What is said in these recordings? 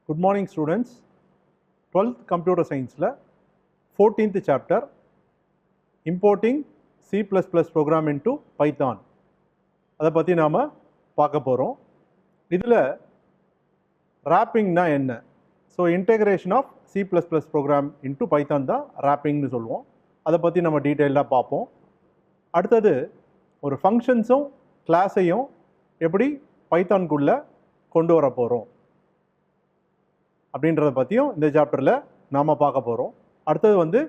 Good morning students. 12th computer science la 14th chapter importing C++ program into Python அதை பத்தி நாம பார்க்க போறோம். இதுல wrapping னா என்ன? So integration of C++ program into Python தான் wrapping னு சொல்லுவோம். அதை பத்தி நம்ம டீடைலா பார்ப்போம். அடுத்து ஒரு ஃபங்க்ஷன்ஸும் கிளாஸையும் எப்படி பைத்தான் குள்ள கொண்டு வர போறோம் அப்படின்றத பத்தியும் இந்த சாப்டர்ல நாம பார்க்க போறோம். அடுத்து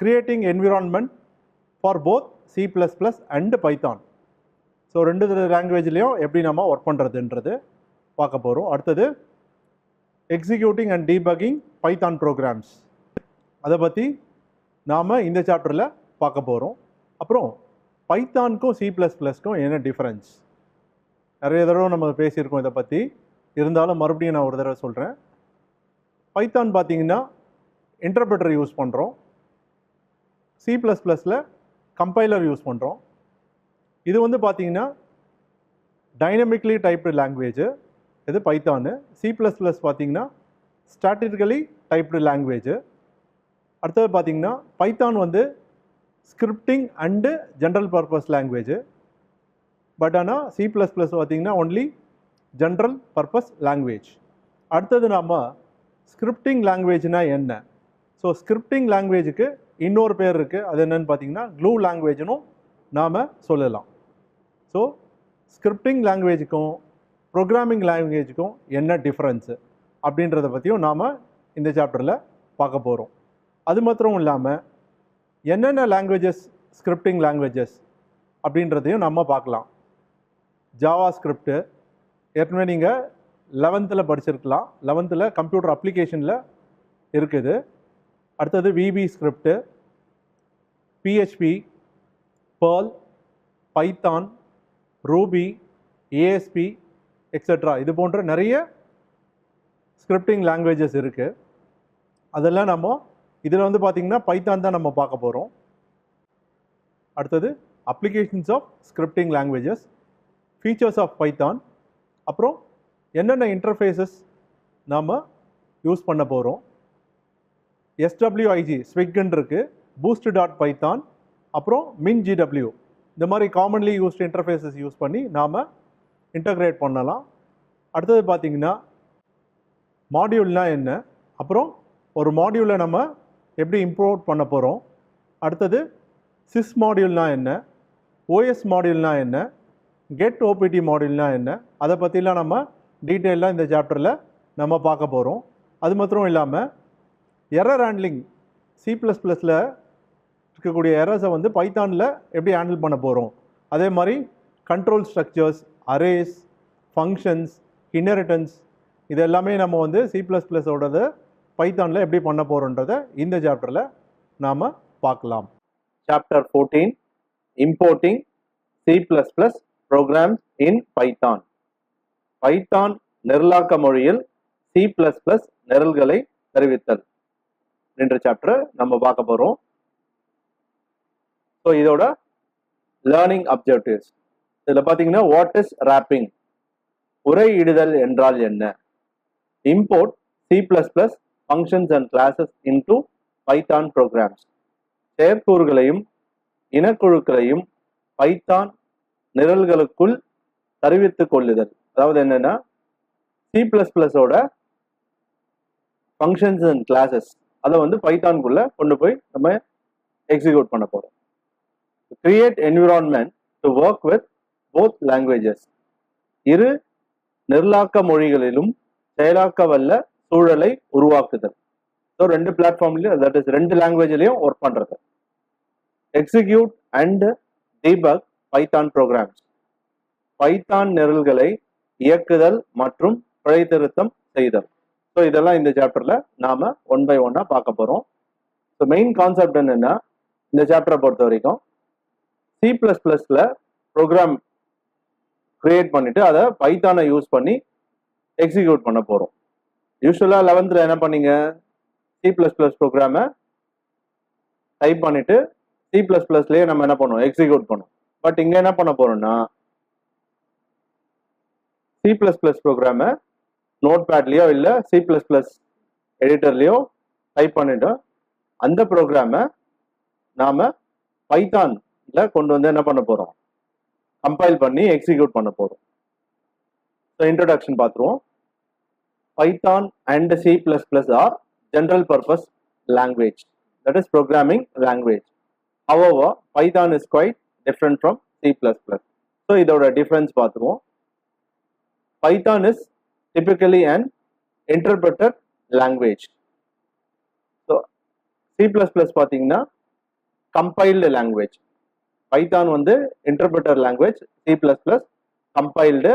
creating environment for both C++ and Python. So ரெண்டு லாங்குவேஜ்லையும் எப்படி நம்ம ஒர்க் பண்ணுறதுன்றது பார்க்க போகிறோம். அடுத்தது executing and debugging Python programs, அதை பற்றி நாம் இந்த சாப்டரில் பார்க்க போகிறோம். அப்புறம் பைத்தானுக்கும் C++க்கும் என்ன டிஃப்ரென்ஸ், நிறைய தடவை நம்ம பேசியிருக்கோம் இதை பற்றி, இருந்தாலும் மறுபடியும் நான் ஒரு தடவை சொல்கிறேன். பைத்தான் பார்த்தீங்கன்னா இன்டர்பிரட்டர் யூஸ் பண்ணுறோம், C++ல கம்பைலர் யூஸ் பண்ணுறோம். இது பார்த்தீங்கன்னா டைனமிக்லி டைப்டு லாங்குவேஜ், இது பைத்தானு. C++ பார்த்தீங்கன்னா ஸ்டாட்டிக்கலி டைப்டு லாங்குவேஜ். அடுத்தது பார்த்தீங்கன்னா Python scripting and general purpose language. But ஆனால் C++ பார்த்தீங்கன்னா ஒன்லி ஜென்ரல் பர்பஸ் லாங்குவேஜ். அடுத்தது நாம் ஸ்கிரிப்டிங் லாங்குவேஜ்னா என்ன? ஸோ ஸ்கிரிப்டிங் லாங்குவேஜுக்கு இன்னொரு பேர் இருக்குது, அது என்னன்னு பார்த்தீங்கன்னா க்ளூ லாங்குவேஜ்னும் நாம் சொல்லலாம். ஸோ ஸ்கிரிப்டிங் லாங்குவேஜுக்கும் ப்ரோக்ராமிங் லாங்குவேஜுக்கும் என்ன டிஃப்ரென்ஸு அப்படின்றத பற்றியும் நாம் இந்த சாப்டரில் பார்க்க போகிறோம். அது மாத்திரம் இல்லாமல் என்னென்ன லாங்குவேஜஸ் ஸ்கிரிப்டிங் லாங்குவேஜஸ் அப்படின்றதையும் நம்ம பார்க்கலாம். ஜாவா ஸ்கிரிப்டு ஏற்கனவே நீங்கள் 11th படிச்சிருக்கலாம், 11th கம்ப்யூட்டர் அப்ளிகேஷனில் இருக்குது. அடுத்தது VB script, PHP, Perl, Python, Ruby, ASP, etcetera, இது போன்ற நிறைய ஸ்கிரிப்டிங் லாங்குவேஜஸ் இருக்குது. அதெல்லாம் நம்ம இதில் பார்த்தீங்கன்னா பைத்தான் தான் நம்ம பார்க்க போகிறோம். அடுத்தது applications of scripting languages, features of Python, அப்புறம் என்னென்ன இன்டர்ஃபேஸஸ் நாம் யூஸ் பண்ண போகிறோம். SWIG ஸ்விக்ன்னு இருக்குது, boost.python, அப்புறம் MinGW, இந்த மாதிரி காமன்லி யூஸ்டு இன்டர்ஃபேஸஸ் யூஸ் பண்ணி நாம் இன்டகிரேட் பண்ணலாம். அடுத்தது பார்த்திங்கன்னா மாடியூல்னா என்ன, அப்புறம் ஒரு மாடியூலை நம்ம எப்படி இம்போர்ட் பண்ண போகிறோம். அடுத்தது சிஸ் மாடியூல்னா என்ன, OS மாடியூல்னா என்ன, கெட் OPT மாடியூல்னா என்ன, அதை பற்றிலாம் நம்ம டீட்டெயிலாக இந்த சாப்டரில் நம்ம பார்க்க போகிறோம். அது மாத்திரம் இல்லாமல் எரர் ஹேண்ட்லிங், C++ல இருக்கக்கூடிய எரர்ஸை பைத்தானில் எப்படி ஹேண்டில் பண்ண போகிறோம். அதே மாதிரி control structures, arrays, functions, inheritance, இது எல்லாமே நம்ம C++ஓடது பைத்தானில் எப்படி பண்ண போகிறோன்றதை இந்த சாப்டரில் நாம் பார்க்கலாம். Chapter 14 Importing C++ Programs in Python. Python நிரலாக்க மொழியில் C++ நிரல்களை தெரிவித்தல் என்ற சாப்டர் நம்ம பார்க்க போகிறோம். ஸோ இதோட லேர்னிங் அப்ஜெக்டிவ்ஸ் இதில் பார்த்தீங்கன்னா வாட் இஸ் wrapping, உரையிடுதல் என்றால் என்ன, import C++ functions and classes into Python programs, செயற்கூறுகளையும் இனக்குழுக்களையும் பைத்தான் நிரல்களுக்குள் தெரிவித்துக் கொள்ளுதல். அதாவது என்னன்னா C++ஓட ஃபங்க்ஷன்ஸ் அண்ட் கிளாஸஸ் அதை பைத்தானுக்குள்ள கொண்டு போய் நம்ம எக்ஸிக்யூட் பண்ண போறோம். Create environment to work with both languages, இரு நிரலாக்க மொழிகளிலும் செயலாக்க வல்ல சூழலை உருவாக்குதல். ஸோ ரெண்டு பிளாட்ஃபார்ம்லையும், தட் இஸ் ரெண்டு லாங்குவேஜ்லையும் ஒர்க் பண்றது. Execute and debug Python programs, Python நிரல்களை இயக்குதல் மற்றும் பிழை திருத்தம் செய்தல். ஸோ இதெல்லாம் இந்த சாப்டர்ல நாம 1 by 1 பார்க்க போறோம். ஸோ மெயின் கான்செப்ட் என்னன்னா, இந்த சாப்டரை பொறுத்த வரைக்கும் C++ல ப்ரோக்ராம் கிரியேட் பண்ணிட்டு அதை பைத்தானை யூஸ் பண்ணி எக்ஸிக்யூட் பண்ண போறோம். யூஸ்வலா 11th என்ன பண்ணீங்க, C++ ப்ரோக்ராமை டைப் பண்ணிட்டு C++லயே நம்ம என்ன பண்ணுவோம், எக்ஸிக்யூட் பண்ணுவோம். பட் இங்க என்ன பண்ண போறோம்னா C++ ப்ரோக்ராமை நோட் பேட்லேயோ இல்லை C++ எடிட்டர்லேயோ டைப் பண்ணிட்டோம். அந்த ப்ரோக்ராமை நாம் பைத்தானில் கொண்டு வந்து என்ன பண்ண போகிறோம், கம்பைல் பண்ணி எக்ஸிக்யூட் பண்ண போகிறோம். ஸோ இன்ட்ரடக்ஷன் பார்த்துருவோம். Python and C++ are general purpose language, that is programming language. However, Python is quite different from C++. So இதோட difference பார்த்துருவோம். Python is typically an interpreter language. So C++ பார்த்தீங்கன்னா compiled language. Python வந்து interpreter language, C++ compiled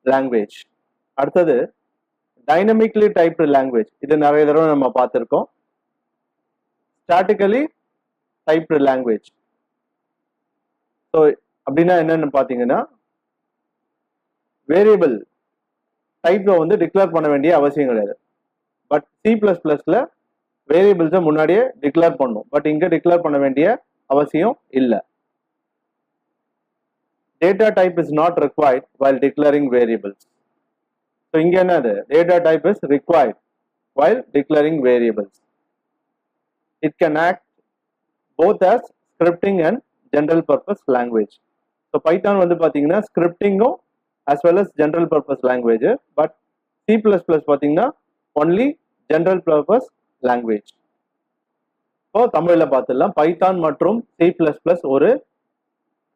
language. அடுத்தது dynamically typed language, இது நிறைய தடவை நம்ம பார்த்துருக்கோம். Statically typed language. ஸோ அப்படின்னா என்னன்னு பார்த்தீங்கன்னா, வேரியபிள் டைப்பை வந்து டிக்ளேர் பண்ண வேண்டிய அவசியம் கிடையாது. பட் C++ல வேரியபிள்ஸை முன்னாடியே டிக்ளேர் பண்ணும். பட் இங்கே டிக்ளேர் பண்ண வேண்டிய அவசியம் இல்லை. Data type is not required while declaring variables. So இங்க என்னது, data type is required while declaring variables. It can act both as scripting and general purpose language. So Python வந்து பாத்தீங்கன்னா scripting-ம் as well as general purpose language, but C++ பாத்தீங்கன்னா only general purpose language. இப்போ தமிழ்ல பார்த்துடலாம். Python மற்றும் C++ ஒரு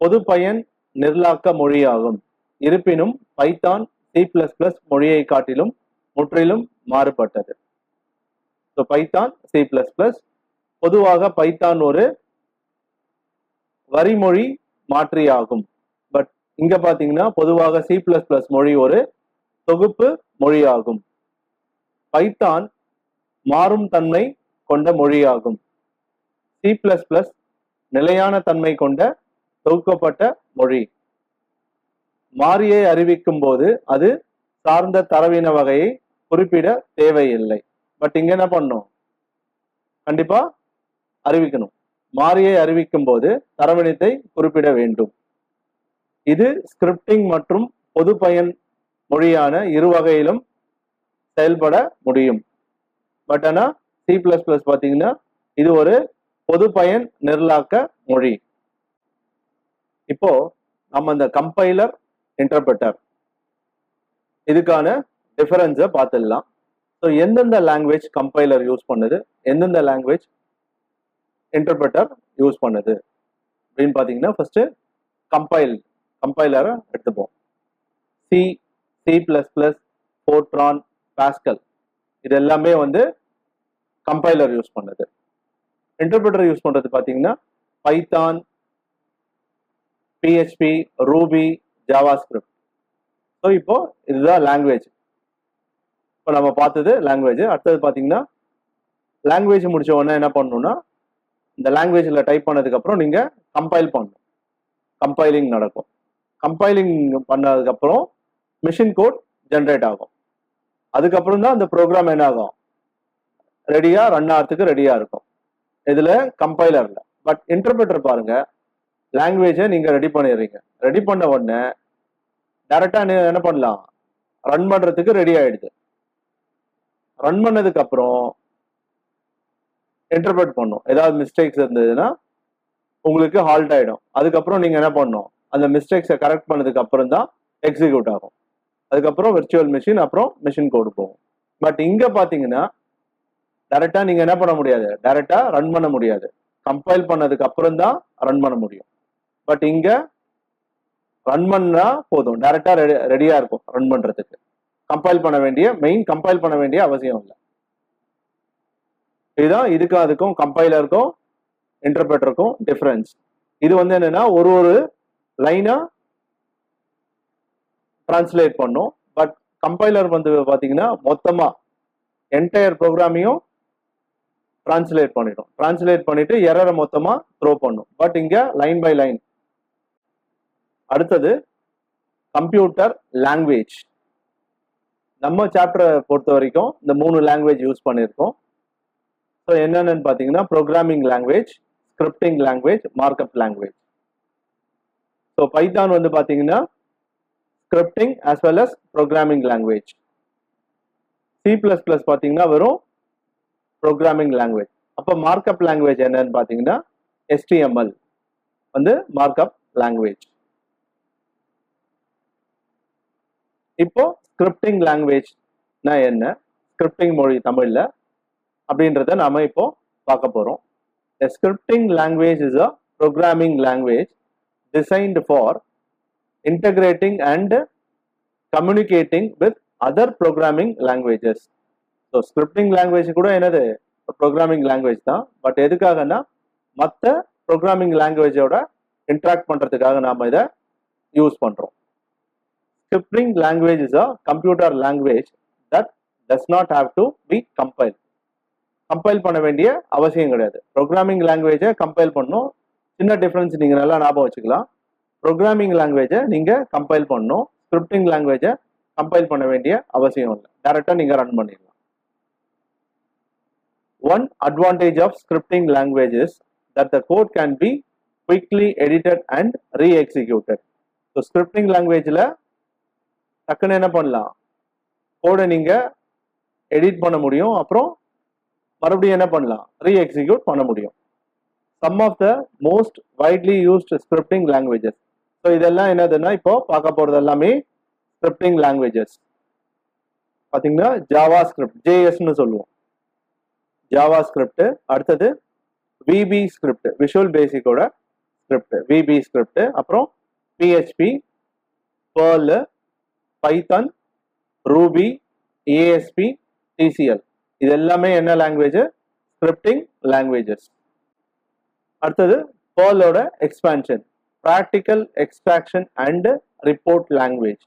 பொது பயன் நிரலாக்க மொழியாகும். இருப்பினும் பைத்தான் C++ மொழியை காட்டிலும் முற்றிலும் மாறுபட்டது. ஸோ பைத்தான் C++, பொதுவாக பைத்தான் ஒரு வரிமொழி மாற்றியாகும். பட் இங்க பாத்தீங்கன்னா பொதுவாக C++ மொழி ஒரு தொகுப்பு மொழியாகும். பைத்தான் மாறும் தன்மை கொண்ட மொழியாகும். C++ நிலையான தன்மை கொண்ட தொகுக்கப்பட்ட மொழி. மாறியை அறிவிக்கும் போது அது சார்ந்த தரவின வகையை குறிப்பிட தேவையில்லை. பட் இங்க என்ன பண்ணும், கண்டிப்பா அறிவிக்கணும். மாறியை அறிவிக்கும் போது தரவினத்தை குறிப்பிட வேண்டும். இது ஸ்கிரிப்டிங் மற்றும் பொது பயன் மொழியான இரு வகையிலும் செயல்பட முடியும். பட் ஆனா C++ பாத்தீங்கன்னா இது ஒரு பொது பயன் நிரலாக்க மொழி. இப்போ நம்ம இந்த கம்பைலர் இன்டர்பிரட்டர் இதுக்கான டிஃபரன்ஸை பார்த்துடலாம். ஸோ எந்தெந்த லாங்குவேஜ் கம்பைலர் யூஸ் பண்ணுது, எந்தெந்த லாங்குவேஜ் இன்டர்பிரட்டர் யூஸ் பண்ணுது அப்படின்னு பார்த்தீங்கன்னா, ஃபர்ஸ்ட் கம்பைலரை எடுத்துப்போம். C++, ஃபோர்ட்ரான், பாஸ்கல் இது எல்லாமே வந்து கம்பைலர் யூஸ் பண்ணுது. இன்டர்பிரட்டர் யூஸ் பண்றது பார்த்தீங்கன்னா Python, PHP, Ruby, JavaScript. So இப்போ இதுதான் லாங்குவேஜ். இப்போ நம்ம பார்த்தது லாங்குவேஜ். அடுத்தது பார்த்தீங்கன்னா, லாங்குவேஜ் முடிச்ச உடனே என்ன பண்ணணும்னா, இந்த லாங்குவேஜில் டைப் பண்ணதுக்கப்புறம் நீங்கள் கம்பைல் பண்ணணும். கம்பைலிங் நடக்கும். கம்பைலிங் பண்ணதுக்கப்புறம் மிஷின் கோட் ஜென்ரேட் ஆகும். அதுக்கப்புறம் தான் அந்த ப்ரோக்ராம் என்ன ஆகும், ரெடியாக ரன் ஆகிறதுக்கு ரெடியாக இருக்கும். இதில் கம்பைலரில். பட் இன்டர்பிரட்டர் பாருங்க, லாங்குவேஜை நீங்கள் ரெடி பண்ணிடுறீங்க. ரெடி பண்ண உடனே டைரக்டாக என்ன பண்ணலாம், ரன் பண்ணுறதுக்கு ரெடி ஆகிடுது. ரன் பண்ணதுக்கு அப்புறம் இன்டர்பிரட் பண்ணும். ஏதாவது மிஸ்டேக்ஸ் இருந்ததுன்னா உங்களுக்கு ஹால்ட் ஆகிடும். அதுக்கப்புறம் நீங்கள் என்ன பண்ணணும், அந்த மிஸ்டேக்ஸை கரெக்ட் பண்ணதுக்கு அப்புறம் தான் எக்ஸிக்யூட் ஆகும். அதுக்கப்புறம் விர்ச்சுவல் மிஷின், அப்புறம் மிஷின் கோடு போகும். பட் இங்கே பார்த்தீங்கன்னா டைரக்டாக நீங்கள் என்ன பண்ண முடியாது, டைரக்டாக ரன் பண்ண முடியாது. கம்பைல் பண்ணதுக்கு அப்புறம் தான் ரன் பண்ண முடியும். பட் இங்கே ரன் பண்ணா போதும், டைரக்டா ரெடியா இருக்கும் ரன் பண்றதுக்கு. கம்பைல் பண்ண வேண்டிய அவசியம் இல்லை. இதுதான் இதுக்கும் அதுக்கும் கம்பைலருக்கும் இன்டர்பிரட்டருக்கும் டிஃபரன்ஸ். இது வந்து என்னன்னா ஒரு லைனா டிரான்ஸ்லேட் பண்ணும். பட் கம்பைலர் வந்து பாத்தீங்கன்னா மொத்தமா என்டையர் ப்ரோக்ராமையும் டிரான்ஸ்லேட் பண்ணிடும். டிரான்ஸ்லேட் பண்ணிட்டு எரரை மொத்தமா த்ரோ பண்ணும். பட் இங்க லைன் பை லைன். அடுத்தது கம்ப்யூட்டர் லாங்குவேஜ். நம்ம சாப்டரை பொறுத்த வரைக்கும் இந்த 3 லாங்குவேஜ் யூஸ் பண்ணியிருக்கோம். ஸோ என்னென்னு பார்த்தீங்கன்னா, programming language, scripting language, markup language. So Python வந்து பார்த்தீங்கன்னா scripting as well as programming language. C++ பார்த்தீங்கன்னா வெறும் ப்ரோக்ராமிங் லாங்குவேஜ். அப்போ மார்க்அப் லாங்குவேஜ் என்னன்னு பார்த்தீங்கன்னா HTML வந்து மார்க்அப் லாங்குவேஜ். இப்போ ஸ்கிரிப்டிங் லாங்குவேஜ்னா என்ன, ஸ்கிரிப்டிங் மொழி தமிழ்ல அப்படின்றத நாம இப்போ பார்க்க போறோம். A scripting language is a programming language designed for integrating and communicating with other programming languages. So scripting language கூட என்னது ப்ரோக்ராமிங் லாங்குவேஜ் தான். பட் எதுக்காகனா மற்ற ப்ரோக்ராமிங் லாங்குவேஜோட இன்ட்ராக்ட் பண்றதுக்காக நாம இதை யூஸ் பண்றோம். Scripting language is a computer language that does not have to be compiled. Compile பண்ண வேண்டிய அவசியம் கிடையாது. ப்ரோக்ராமிங் லாங்குவேஜை கம்பைல் பண்ணணும். சின்ன டிஃபரன்ஸ் நீங்க நல்லா ஞாபகம் வச்சுக்கலாம். ப்ரோக்ராமிங் லாங்குவேஜை நீங்க கம்பைல் பண்ணணும். ஸ்கிரிப்டிங் லாங்குவேஜை கம்பைல் பண்ண வேண்டிய அவசியம் இல்லை. டைரக்டா நீங்க ரன் பண்ணிடலாம். One advantage of scripting language is that the code can be quickly edited and re-executed. So scripting languageல டக்குன்னு என்ன பண்ணலாம், கோடை நீங்க எடிட் பண்ண முடியும், அப்புறம் மறுபடியும் என்ன பண்ணலாம், ரீஎக்ஸிக்யூட் பண்ண முடியும். Some of the most widely used scripting languages. So இதெல்லாம் என்னதுன்னா இப்போ பார்க்க போறது எல்லாமே ஸ்கிரிப்டிங் லாங்குவேஜஸ். பார்த்தீங்கன்னா ஜாவா ஸ்கிரிப்ட், ஜேஎஸ்ன்னு சொல்லுவோம், ஜாவா ஸ்கிரிப்ட். அடுத்தது விபி ஸ்கிரிப்ட், விஷுவல் பேசிக்கோட ஸ்கிரிப்ட், விபி ஸ்கிரிப்ட். அப்புறம் PHP, Perl, Python, Ruby, ASP, TCL. இது எல்லாமே என்ன லாங்குவேஜ், ஸ்கிரிப்டிங் லாங்குவேஜஸ். அடுத்தது பெர்லோட expansion, practical extraction and report language.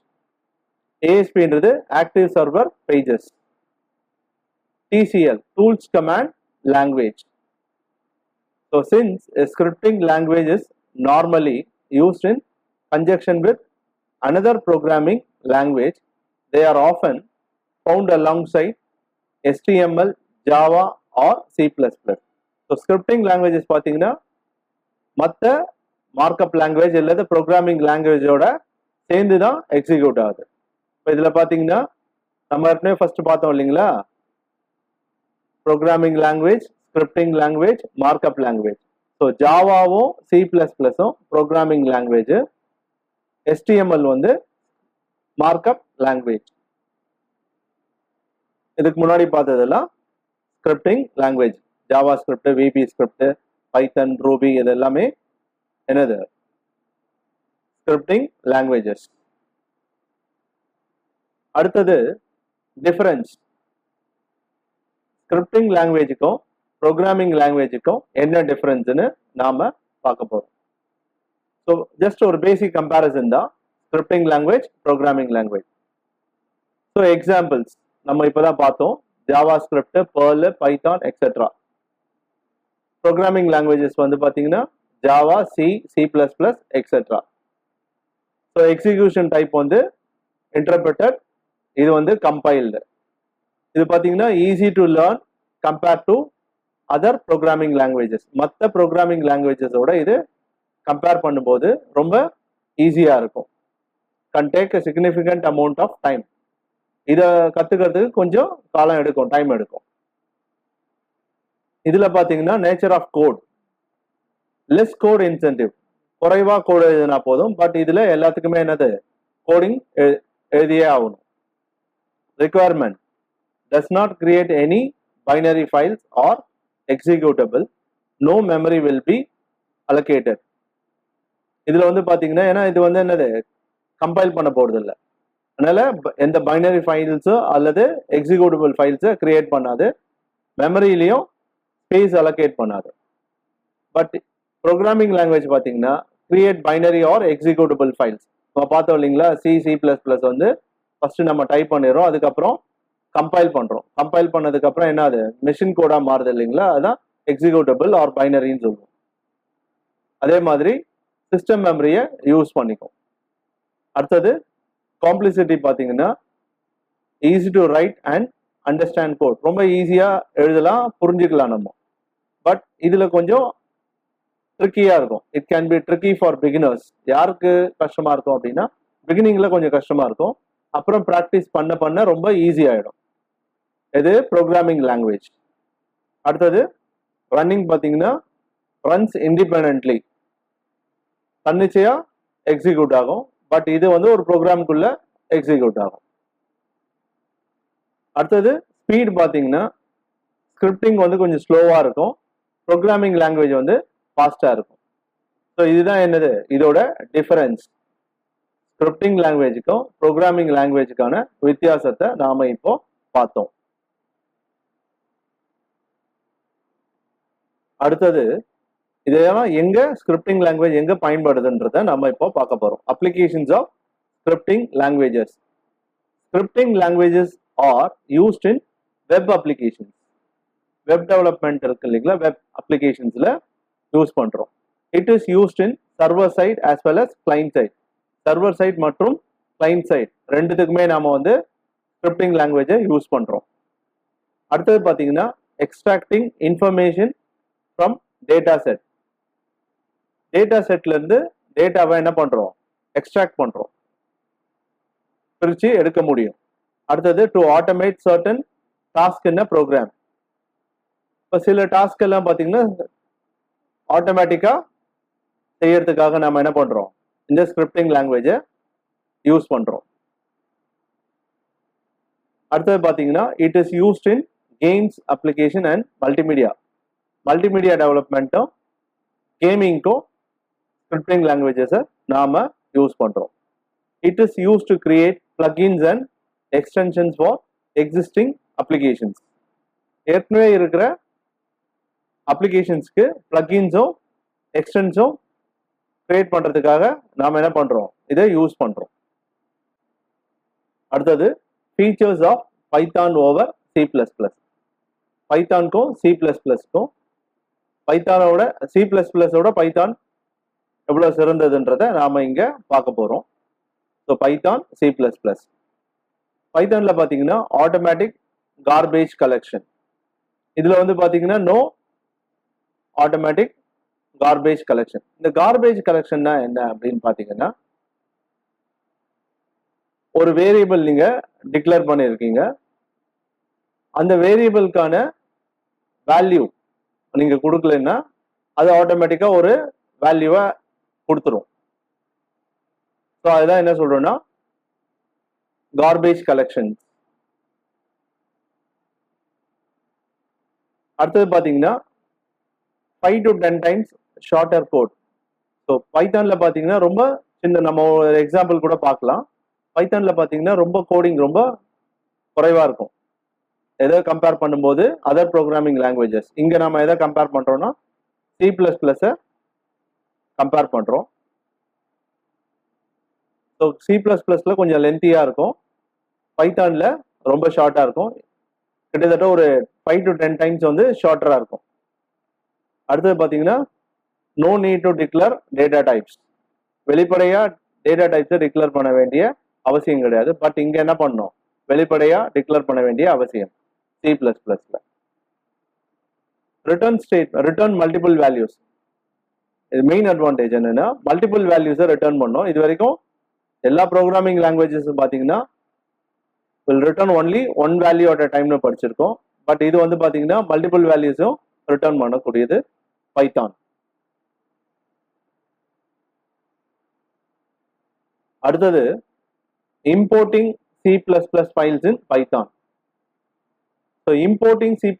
ஏஎஸ்பின்றது active server pages. TCL, tools command language. So since a scripting language is normally used in conjunction with another programming language, they are often found alongside HTML, Java or C++. So scripting languages பார்த்தீங்கன்னா மற்ற markup language அல்லது programming லாங்குவேஜோட சேர்ந்து தான் execute ஆகுது. இப்போ இதில் பார்த்தீங்கன்னா நம்ம ஏற்கனவே ஃபர்ஸ்ட் பார்த்தோம் இல்லைங்களா, programming language, scripting language, markup language. So ஜாவாவும் C++ம் ப்ரோக்ராமிங் லாங்குவேஜ், HTML வந்து மார்க்அப் லாங்குவேஜ். இதுக்கு முன்னாடி பார்த்ததெல்லாம் scripting language, JavaScript, VB script, Python, Ruby, இது எல்லாமே என்னது ஸ்கிரிப்டிங் லாங்குவேஜஸ். அடுத்தது டிஃபரன்ஸ், ஸ்கிரிப்டிங் லாங்குவேஜுக்கும் ப்ரோக்ராமிங் லாங்குவேஜுக்கும் என்ன டிஃபரன்ஸ்னு நாம பார்க்க போறோம். ஸோ ஜஸ்ட் ஒரு பேசிக் கம்பேரிசன் தான் scripting language, programming language. So examples நம்ம இப்போதான் பார்த்தோம், JavaScript, Perl, Python etcetera. Programming languages வந்து பார்த்தீங்கன்னா Java, C, C++, etcetera. So execution type வந்து இன்டர்பிரட்டட், இது வந்து கம்பைல்டு. இது பார்த்தீங்கன்னா easy to learn compared to other programming languages. மற்ற ப்ரோக்ராமிங் லாங்குவேஜஸோட இது கம்பேர் பண்ணும்போது ரொம்ப ஈஸியாக இருக்கும். can take a significant amount of time. இதை கற்றுக்கிறதுக்கு கொஞ்சம் காலம் எடுக்கும், டைம் எடுக்கும். இதில் பார்த்தீங்கன்னா nature of code, less code incentive, குறைவாக கோட் எழுதினா போதும். பட் இதில் எல்லாத்துக்குமே என்னது, கோடிங் எழுதியே ஆகணும். requirement does not create any binary files or executable, no memory will be allocated. இதுல வந்து பாத்தீங்கன்னா ஏன்னா இது வந்து என்னது கம்பைல் பண்ண போறது இல்லை, அதனால எந்த பைனரி ஃபைல்ஸோ அல்லது எக்ஸிக்யூட்டபிள் ஃபைல்ஸை கிரியேட் பண்ணாது, மெமரியிலையும் ஸ்பேஸ் அலோகேட் பண்ணாது. பட் ப்ரோக்ராமிங் லாங்குவேஜ் பார்த்தீங்கன்னா create binary or executable files. நம்ம பார்த்தோம் இல்லைங்களா, C++ வந்து ஃபர்ஸ்ட் நம்ம டைப் பண்ணிடுறோம், அதுக்கப்புறம் கம்பைல் பண்றோம். கம்பைல் பண்ணதுக்கப்புறம் என்ன, அது மெஷின் கோடா மாறுது இல்லைங்களா, அதுதான் எக்ஸிக்யூட்டபிள் ஆர் பைனரின்னு சொல்லுவோம். அதே மாதிரி சிஸ்டம் மெமரியை யூஸ் பண்ணிக்கும். அடுத்தது காம்ப்ளிசிட்டி பார்த்தீங்கன்னா easy to write and understand code, ரொம்ப ஈஸியா எழுதலாம், புரிஞ்சுக்கலாம் நம்ம. பட் இதுல கொஞ்சம் ட்ரிக்கியா இருக்கும். It can be tricky for beginners. யாருக்கு கஷ்டமா இருக்கும் அப்படின்னா, பிகினிங்ல கொஞ்சம் கஷ்டமா இருக்கும், அப்புறம் ப்ராக்டிஸ் பண்ண பண்ண ரொம்ப ஈஸி ஆயிடும். இது ப்ரோக்ராமிங் லாங்குவேஜ். அடுத்தது ரன்னிங் பார்த்தீங்கன்னா ரன்ஸ் இண்டிபெண்டன்ட்லி, தன்னிச்சையா எக்ஸிக்யூட் ஆகும். பட் இது வந்து ஒரு ப்ரோக்ராமுக்குள்ள எக்ஸிக்யூட் ஆகும். அடுத்தது ஸ்பீட் பார்த்தீங்கன்னா ஸ்கிரிப்டிங் வந்து கொஞ்சம் ஸ்லோவா இருக்கும், ப்ரோக்ராமிங் லாங்குவேஜ் வந்து ஃபாஸ்டா இருக்கும். ஸோ இதுதான் என்னது இதோட டிஃபரன்ஸ். ஸ்கிரிப்டிங் லாங்குவேஜுக்கும் ப்ரோக்ராமிங் லாங்குவேஜுக்கான வித்தியாசத்தை நாம இப்போ பார்த்தோம். அடுத்தது இதெல்லாம் எங்க ஸ்கிரிப்டிங் லாங்குவேஜ் எங்க பயன்படுதுன்றத நம்ம இப்போ பார்க்க போறோம். Applications of scripting languages. Scripting languages are used in web applications. Web development இருக்கு இல்லைங்களா, வெப் அப்ளிகேஷன்ஸ்ல யூஸ் பண்றோம். It is used in server side as well as client side. Server side மற்றும் கிளைண்ட் சைட் ரெண்டுத்துக்குமே நாம வந்து ஸ்கிரிப்டிங் லாங்குவேஜை use பண்றோம். அடுத்தது பார்த்தீங்கன்னா extracting information from data set. Data செட்ல இருந்து டேட்டாவை என்ன பண்றோம், எக்ஸ்ட்ராக்ட் பண்றோம், பிரிச்சு எடுக்க முடியும். அடுத்தது to automate certain task in program. இப்போ சில டாஸ்க் எல்லாம் பார்த்தீங்கன்னா ஆட்டோமேட்டிக்கா செய்யறதுக்காக நம்ம என்ன பண்றோம், இந்த ஸ்கிரிப்டிங் லாங்குவேஜை யூஸ் பண்றோம். அடுத்தது பார்த்தீங்கன்னா it is used in games application and multimedia. Multimedia டெவலப்மெண்ட்டும் கேமிங்க்கும் ஸ்கிரிப்டிங் லாங்குவேஜஸை நாம யூஸ் பண்றோம். It is use to create plugins and extensions for existing applications. ஏற்கனவே இருக்கிற அப்ளிகேஷன்ஸ்க்கு பிளக்இன்ஸும் எக்ஸ்டென்ஸும் கிரியேட் பண்றதுக்காக நாம என்ன பண்றோம், இதை யூஸ் பண்றோம். அடுத்தது features of Python over C++. பைத்தானுக்கும் C++க்கும் பைத்தானோட C++ஓட பைத்தான் எவ்வளவு சிறந்ததுன்றதை நாம இங்க பார்க்க போறோம். So Python C++. பைத்தான்ல பாத்தீங்கன்னா ஆட்டோமேட்டிக் கார்பேஜ் கலெக்ஷன். இதுல வந்து பாத்தீங்கன்னா நோ ஆட்டோமேட்டிக் கார்பேஜ் கலெக்ஷன். இந்த கார்பேஜ் கலெக்ஷன்னா என்ன அப்படின்னு பாத்தீங்கன்னா, ஒரு வேரியபிள் நீங்க டிக்ளேர் பண்ணியிருக்கீங்க, அந்த வேரியபிளுக்கான வேல்யூ நீங்க கொடுக்கலன்னா அது ஆட்டோமேட்டிக்கா ஒரு வேல்யூவை கொடுத்துரும். ஸோ அதுதான் என்ன சொல்றோம்னா கார்பேஜ் கலெக்ஷன். அடுத்தது பாத்தீங்கன்னா 5 to 10 times shorter code. So பைத்தான்ல பாத்தீங்கன்னா ரொம்ப சின்ன, நம்ம ஒரு எக்ஸாம்பிள் கூட பார்க்கலாம். பைத்தான்ல பாத்தீங்கன்னா ரொம்ப கோடிங் ரொம்ப குறைவா இருக்கும் எதை கம்பேர் பண்ணும்போது அதர் ப்ரோக்ராமிங் லாங்குவேஜஸ். இங்க நம்ம எதை கம்பேர் பண்றோம்னா C++-ஐ கம்பேர் பண்றோம். ஸோ C++ல கொஞ்சம் லென்த்தியா இருக்கும், பைத்தான்ல ரொம்ப ஷார்ட்டா இருக்கும். கிட்டத்தட்ட ஒரு 5 to 10 times வந்து ஷார்ட்டரா இருக்கும். அடுத்தது பாத்தீங்கன்னா no need to declare data types. வெளிப்படையா டேட்டா டைப்ஸை டிக்ளேர் பண்ண வேண்டிய அவசியம் கிடையாது. பட் இங்க என்ன பண்ணணும், வெளிப்படையா டிக்ளேர் பண்ண வேண்டிய அவசியம் C++ல. Return multiple values. இது மெயின் அட்வான்டேஜ் என்னன்னா மல்டிபிள் வேல்யூஸை ரிட்டர்ன் பண்ணோம். இது வரைக்கும் எல்லா ப்ரோக்ராமிங் லாங்குவேஜஸ் பாத்தீங்கன்னா will return only one value at a time னு படிச்சிருக்கோம். பட் இது வந்து பாத்தீங்கன்னா மல்டிபிள் வேல்யூஸும் ரிட்டர்ன் பண்ணக்கூடியது பைத்தான். அடுத்தது importing C++ files in Python. So importing C++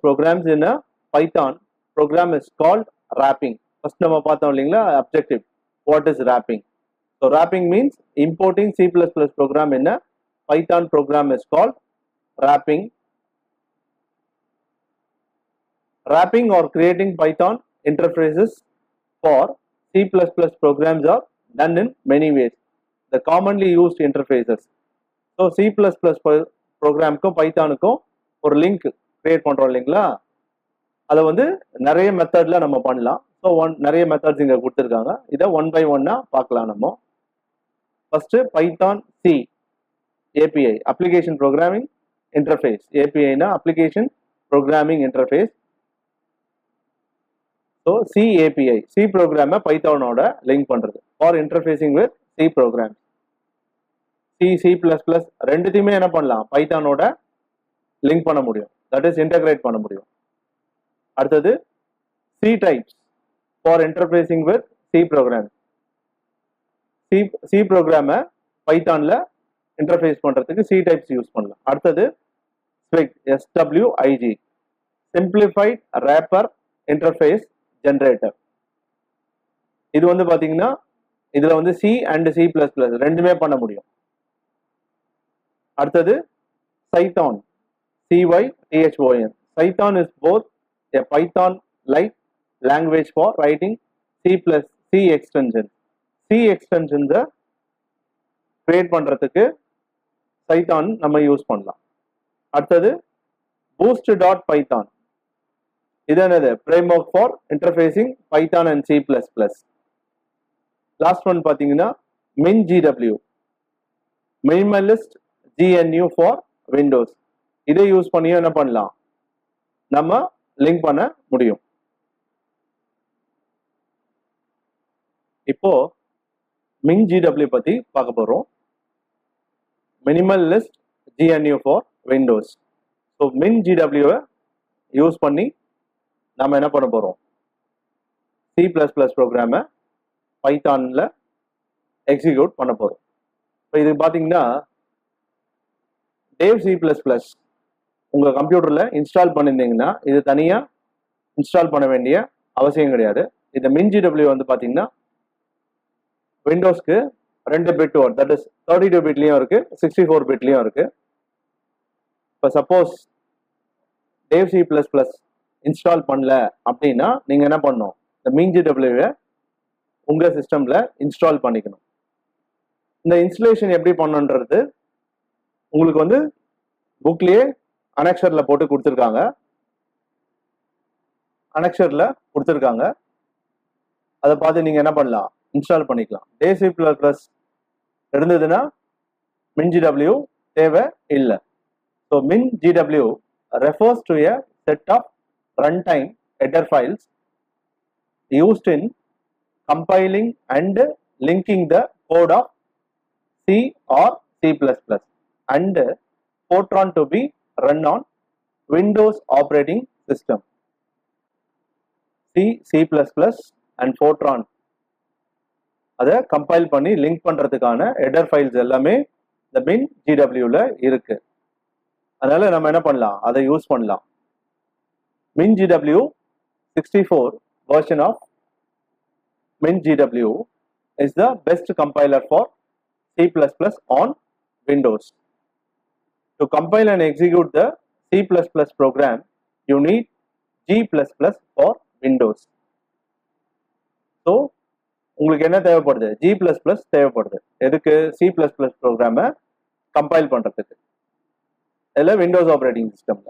programs in a Python program is called wrapping. First நம்ம பார்த்தோம் இல்லைங்களா objective. What is wrapping? So wrapping means importing C++ program in a Python program is called wrapping. Wrapping or creating Python interfaces for C++ programs are done in many ways. The commonly used interfaces. So C++ ப்ரோக்ராமுக்கும் பைத்தானுக்கும் ஒரு link create பண்றோம் இல்லைங்களா, அதை வந்து நிறைய மெத்தட்ல நம்ம பண்ணலாம். So நிறைய மெத்தட்ஸ் இங்க கொடுத்துருக்காங்க. இதை 1 by 1 பார்க்கலாம். நம்ம first Python C API, application programming interface. API-னா application programming interface. So C API, C ப்ரோக்ராமை பைத்தானோட லிங்க் பண்றது for interfacing with C program. C++ ரெண்டுத்தையுமே என்ன பண்ணலாம், பைத்தானோட லிங்க் பண்ண முடியும், தட் இஸ் இன்டகிரேட் பண்ண முடியும். அடுத்தது C types for interfacing with C program. C ப்ரோக்ராமை பைத்தான்ல இன்டர்ஃபேஸ் பண்றதுக்கு சி டைப்ஸ் யூஸ் பண்ணலாம். அடுத்தது ஸ்விக், SWIG, simplified wrapper interface generator. இது வந்து பாத்தீங்கன்னா இதுல வந்து C and C plus plus ரெண்டுமே பண்ண முடியும். அடுத்தது Cython, CYTHON. Cython is both a Python-like language for writing C extension. C extension create பண்றதுக்கு Cython நம்ம யூஸ் பண்ணலாம். அடுத்தது Boost.Python. இது என்னது? framework for interfacing Python and C++. Last one பாத்தீங்கன்னா MinGW, Minimalist GNU for Windows. இதை use பண்ணி என்ன பண்ணலாம், நம்ம லிங்க் பண்ண முடியும். இப்போ MinGW பத்தி பார்க்க போறோம். Minimalist GNU for Windows. So MinGW use பண்ணி நம்ம என்ன பண்ண போறோம், C++ ப்ரோக்ராமை பைத்தான்ல எக்ஸிக்யூட் பண்ண போறோம். இப்போ இது பாத்தீங்கன்னா டேவ் C++ உங்க கம்ப்யூட்டர்ல இன்ஸ்டால் பண்ணியிருந்தீங்கன்னா இது தனியா இன்ஸ்டால் பண்ண வேண்டிய அவசியம் கிடையாது. இந்த MinGW வந்து பாத்தீங்கன்னா விண்டோஸ்க்கு 2 பிட் வரும், தட் இஸ் 32 பிட்லயும் இருக்கு, 64 பிட்லயும் இருக்கு. இப்போ சப்போஸ் டேவ் C++ இன்ஸ்டால் பண்ணல அப்படின்னா நீங்க என்ன பண்ணணும், இந்த MinGW உங்க சிஸ்டம்ல இன்ஸ்டால் பண்ணிக்கணும். இந்த இன்ஸ்டலேஷன் எப்படி பண்ணணுன்றது உங்களுக்கு வந்து புக்லயே அனெக்சர்ல போட்டு கொடுத்துருக்காங்க. அதை பார்த்து நீங்க என்ன பண்ணலாம், இன்ஸ்டால் பண்ணிக்கலாம். டேவ் C++ இருந்ததுன்னா MinGW தேவை இல்லை. So MinGW refers to a set of runtime header files used in compiling and linking the code of C or C++ and Fortran to be run on Windows operating system. C++ and Fortran அதை compile பண்ணி link பண்றதுக்கான header files எல்லாமே இந்த MinGW-ல இருக்கு. அதனால நம்ம என்ன பண்ணலாம், அதை யூஸ் பண்ணலாம். MinGW 64 version of MinGW is the best compiler for C++ on Windows. To compile and execute the C++ program, you need G++ for Windows. So, உங்களுக்கு என்ன தேவைப்படுது, G++ தேவைப்படுது. எதுக்கு? C++ ப்ரோக்ராமை கம்பைல் பண்றதுக்கு. இல்ல விண்டோஸ் ஆப்ரேட்டிங் சிஸ்டம்ல.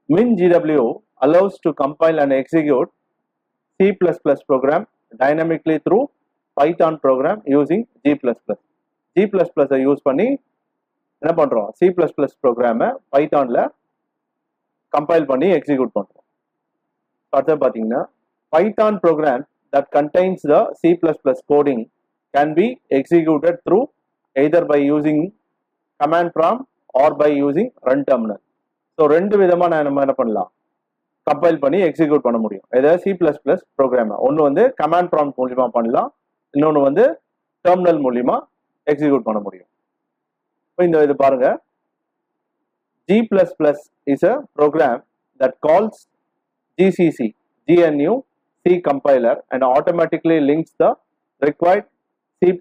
MinGW allows to compile and execute C++ program dynamically through Python program using G++. G++ use பண்ணி என்ன பண்றோம், C++ ப்ரோக்ராமை பைத்தான்ல கம்பைல் பண்ணி எக்ஸிக்யூட் பண்றோம். அடுத்து பாத்தீங்கன்னா Python program that contains the C++ coding can be executed through either by using command prompt or by using run terminal. So ரெண்டு விதமா நம்ம என்ன பண்ணலாம், கம்பைல் பண்ணி எக்ஸிக்யூட் பண்ண முடியும். ஏதாவது C++ ப்ரோக்ராமை ஒன்று வந்து கமாண்ட் ப்ராம்ப்ட் மூலியமா பண்ணலாம், இன்னொன்று வந்து டெர்மினல் மூலியமா எக்ஸிக்யூட் பண்ண முடியும். இப்போ இந்த இது பாருங்க, G++ is a program that calls GCC GNU C compiler and automatically links the required C++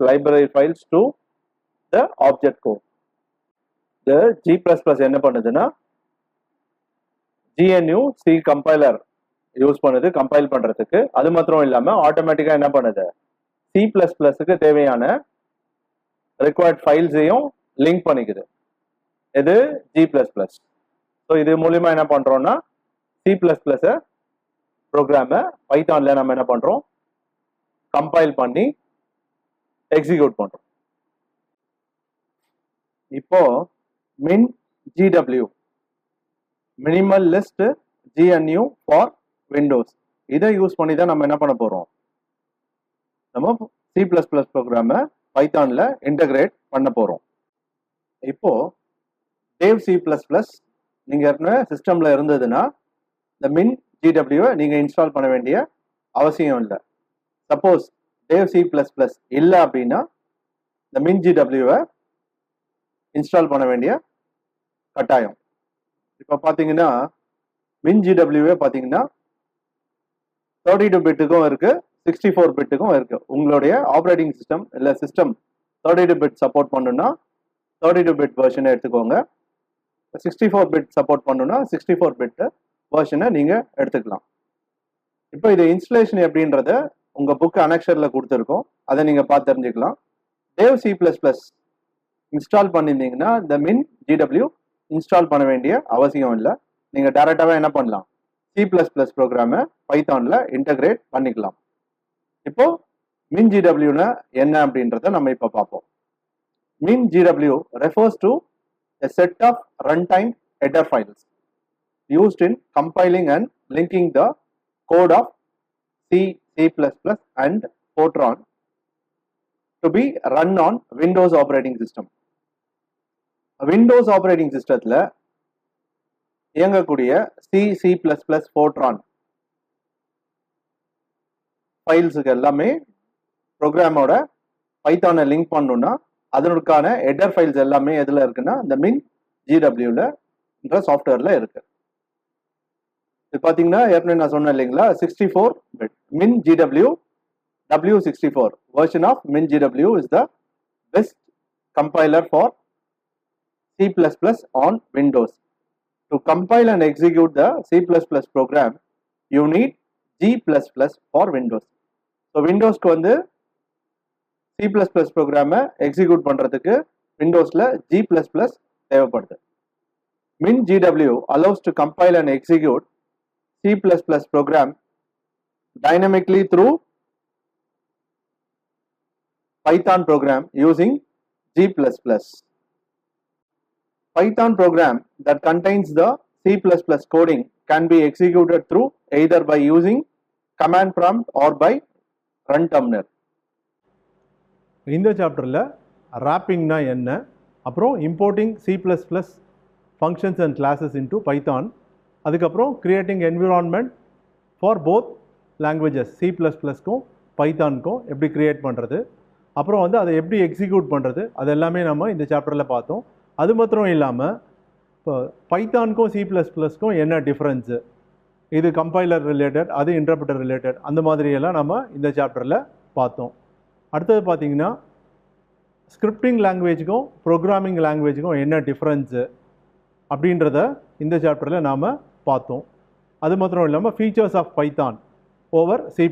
library files to the object code. The G++ என்ன பண்ணுதுன்னா GNU C compiler யூஸ் பண்ணுது கம்பைல் பண்றதுக்கு. அது மாத்திரம் இல்லாம ஆட்டோமேட்டிக்கா என்ன பண்ணுது, C++க்கு தேவையான required ஃபைல்ஸையும் லிங்க் பண்ணிக்குது. இது G++. ஸோ இது மூலியமா என்ன பண்றோம்னா C++ ப்ரோக்ராமை பைத்தான்ல நம்ம என்ன பண்றோம், கம்பைல் பண்ணி எக்ஸிக்யூட் பண்றோம். இப்போ MinGW Minimalist GNU for Windows இதை யூஸ் பண்ணி தான் நம்ம என்ன பண்ண போறோம், நம்ம C++ ப்ரோக்ராமை பைத்தான்ல இன்டகிரேட் பண்ண போறோம். இப்போ டேவ் C++ நீங்கள் ஏற்கனவே சிஸ்டமில் இருந்ததுன்னா இந்த மின் ஜிடபிள்யூவை நீங்கள் இன்ஸ்டால் பண்ண வேண்டிய அவசியம் இல்லை. Suppose Dave C plus plus இல்லை அப்படின்னா இந்த மின் ஜிடபிள்யூவை இன்ஸ்டால் பண்ண வேண்டிய கட்டாயம். இப்போ பார்த்தீங்கன்னா மின் ஜிடபிள்யூவே பார்த்தீங்கன்னா 32 பிட்டுக்கும் இருக்குது, 64 பிட்டுக்கும் இருக்குது. உங்களுடைய ஆப்ரேட்டிங் சிஸ்டம் இல்லை சிஸ்டம் 32 பிட் சப்போர்ட் பண்ணுன்னா 32 பிட் வெர்ஷனை எடுத்துக்கோங்க. 64 பிட் சப்போர்ட் பண்ணுன்னா 64 பிட் வெர்ஷனை நீங்கள் எடுத்துக்கலாம். இப்போ இது இன்ஸ்டலேஷன் எப்படின்றத உங்கள் புக் அனெக்ஷரில் கொடுத்துருக்கோம், அதை நீங்கள் பார்த்து தெரிஞ்சுக்கலாம். Dave C plus plus install பண்ணியிருந்தீங்கன்னா இந்த மின் ஜிடபிள்யூ இன்ஸ்டால் பண்ண வேண்டிய அவசியம் இல்லை. நீங்கள் டைரெக்டாகவே என்ன பண்ணலாம், சி ப்ளஸ் ப்ளஸ் ப்ரோக்ராமை பைத்தானில் இன்டகிரேட் பண்ணிக்கலாம். இப்போ மின் ஜிடபிள்யூனா என்ன அப்படின்றத நம்ம இப்போ பார்ப்போம். மின் GW refers to a set of runtime header files used in compiling and linking the code of C, C++ and Fortran to be run on Windows operating system. Windows operating systemல இயங்கக்கூடிய C, C++, Fortran ஃபைல்ஸுக்கு எல்லாமே ப்ரோக்ராமோட பைத்தானை link பண்ணணும்னா அதனுக்கான header files எல்லாமே எதில் இருக்குன்னா இந்த மின் ஜிடபிள்யூன்ற சாஃப்ட்வேரில் இருக்கு. இது பார்த்தீங்கன்னா ஏற்கனவே நான் சொன்னேன் இல்லைங்களா, 64 பிட் மின் GW W64 version of MinGW is the best compiler for C++ on Windows. To compile and execute the C++ program, you need G++ for Windows. So Windowsக்கு வந்து C++ ப்ரோக்ராமை எக்ஸிக்யூட் பண்ணுறதுக்கு விண்டோஸில் G++ தேவைப்படுது. MinGW allows to compile and execute C++ program dynamically through Python program using G++. Python program that contains the C++ coding can be executed through either by using command prompt or by run terminal. இந்த சாப்டரில் ராப்பிங்னா என்ன, அப்புறம் importing C++ functions and classes into Python, அதுக்கப்புறம் creating environment for both languages C++க்கும் பைத்தானுக்கும் எப்படி create பண்ணுறது, அப்புறம் வந்து அதை எப்படி எக்ஸிக்யூட் பண்ணுறது, அது எல்லாமே நம்ம இந்த சாப்டரில் பார்த்தோம். அது மாத்திரம் இல்லாமல் இப்போ பைத்தானுக்கும் C++க்கும் என்ன டிஃப்ரென்ஸு, இது கம்பைலர் ரிலேட்டட், அது இன்டர்பிரட்டர் ரிலேட்டட், அந்த மாதிரியெல்லாம் நம்ம இந்த சாப்டரில் பார்த்தோம். அடுத்தது பார்த்திங்கன்னா ஸ்கிரிப்டிங் லாங்குவேஜுக்கும் ப்ரோக்ராமிங் லாங்குவேஜுக்கும் என்ன டிஃப்ரென்ஸு அப்படின்றத இந்த சாப்டரில் நாம் பார்த்தோம். அது மாத்திரம் இல்லாமல் features of Python over C++,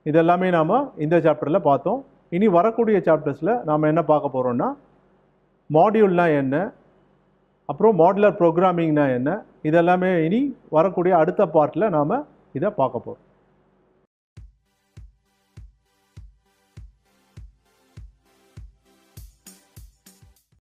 இதெல்லாமே நாம் இந்த சாப்டரில் பார்த்தோம். இனி வரக்கூடிய சாப்டர்ஸில் நாம் என்ன பார்க்க போகிறோம்னா மாடியூல்னா என்ன, அப்புறம் மாடுலர் ப்ரோக்ராமிங்னா என்ன, இதெல்லாமே இனி வரக்கூடிய அடுத்த பார்ட்டில் நாம் இதை பார்க்க போகிறோம்.